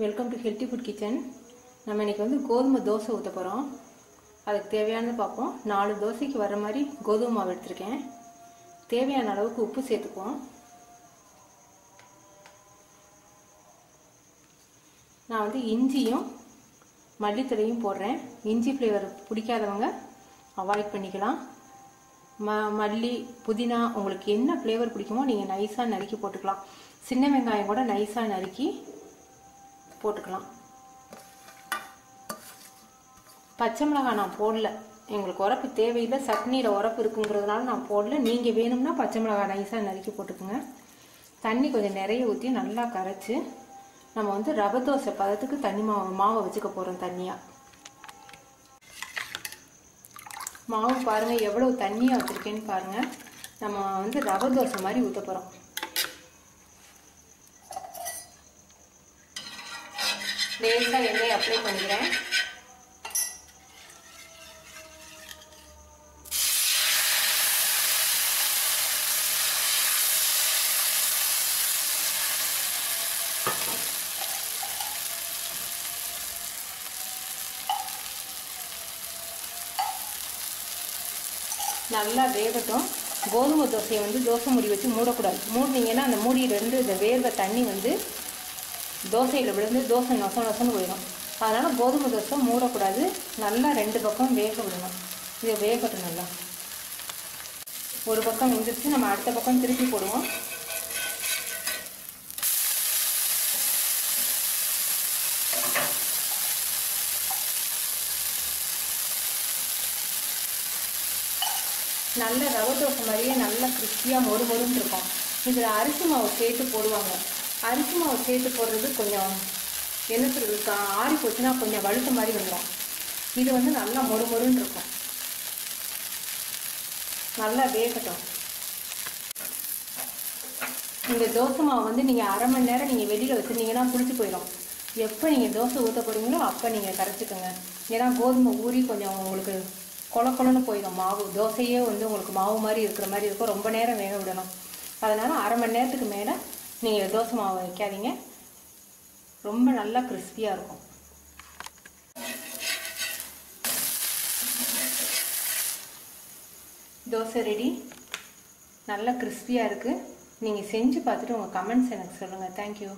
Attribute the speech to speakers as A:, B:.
A: Welcome to healthy food kitchen. நம்ம இன்றைக்கி வந்து கோதுமை தோசை ஊற்ற போகிறோம். அதுக்கு தேவையானது பார்ப்போம். 4 தோசைக்கு வர மாதிரி கோதுமை மாவு எடுத்திருக்கேன். தேவையான அளவுக்கு உப்பு சேர்த்துக்குவோம். நான் வந்து இஞ்சியும் மல்லித்தழையும் போடுறேன். இஞ்சி ஃப்ளேவர் பிடிக்காதவங்க அவாய்ட் பண்ணிக்கலாம். மல்லி புதினா உங்களுக்கு என்ன ஃப்ளேவர் பிடிக்குமோ நீங்கள் நைஸாக நறுக்கி போட்டுக்கலாம். சின்ன வெங்காயம் கூட நைஸாக நறுக்கி போட்டுக்கலாம். பச்சை மிளகாய் நான் போடல, எங்களுக்கு உரப்பு தேவையில்லை. சட்னியில் உரப்பு இருக்குங்கிறதுனால நான் போடல. நீங்கள் வேணும்னா பச்சை மிளகாய் நைஸாக நறுக்கி போட்டுக்குங்க. தண்ணி கொஞ்சம் நிறைய ஊற்றி நல்லா கரைச்சி நம்ம வந்து ரவை தோசை பதத்துக்கு தண்ணி மாவை வச்சுக்க போகிறோம். தண்ணியாக மாவு பாருங்கள் எவ்வளோ தண்ணியாக வச்சுருக்கேன்னு பாருங்கள். நம்ம வந்து ரவை தோசை மாதிரி ஊற்ற போகிறோம். லேசாக எண்ணெய் அப்ளை பண்ணிக்கிறேன். நல்லா வேகட்டும். கோதுமை தோசையை வந்து தோசை மூடி வச்சு மூடக்கூடாது. மூடினீங்கன்னா அந்த மூடியிலேருந்து இந்த வேர்வை தண்ணி வந்து தோசையில் விழுந்து தோசை நொசன்னு போயிடும். அதனால் கோதுமை தோசை மூடக்கூடாது. நல்லா 2 பக்கம் வேக விடணும். இதை வேகட்டும். நல்லா ஒரு பக்கம் வெந்துருச்சு. நம்ம அடுத்த பக்கம் திருப்பி போடுவோம். நல்ல ரவை தோசை மாதிரியே நல்லா கிறிஸ்பியாக மொறுமொறுன்னு இருக்கும். இதில் அரிசி மாவு சேர்த்து போடுவாங்க. அரிசி மாவு சேர்த்து போடுறது கொஞ்சம் என்ன சொல்றது, ஆறி போச்சுன்னா கொஞ்சம் வழுத்த மாதிரி வந்துடும். இது வந்து நல்லா மொறுமொறுன்னு இருக்கும். நல்லா வேகட்டும். இந்த தோசை மாவு வந்து நீங்கள் அரை மணி நேரம் நீங்கள் வெளியில் வச்சுருந்தீங்கன்னா புளிச்சு போயிடும். எப்போ நீங்கள் தோசை ஊற்ற போகிறீங்களோ அப்போ நீங்கள் கரைச்சிக்கோங்க. ஏன்னா கோதுமை ஊறி கொஞ்சம் உங்களுக்கு கொலன்னு போயிடும். மாவு தோசையே வந்து உங்களுக்கு மாவு மாதிரி இருக்கிற மாதிரி இருக்கும். ரொம்ப நேரம் வேக விடணும். அதனால் அரை மணி நேரத்துக்கு மேலே நீங்கள் தோசை மாவு வைக்காதீங்க. ரொம்ப நல்லா கிறிஸ்பியாக இருக்கும். தோசை ரெடி. நல்லா கிறிஸ்பியாக இருக்குது. நீங்கள் செஞ்சு பார்த்துட்டு உங்கள் கமெண்ட்ஸ் எனக்கு சொல்லுங்கள். தேங்க்யூ.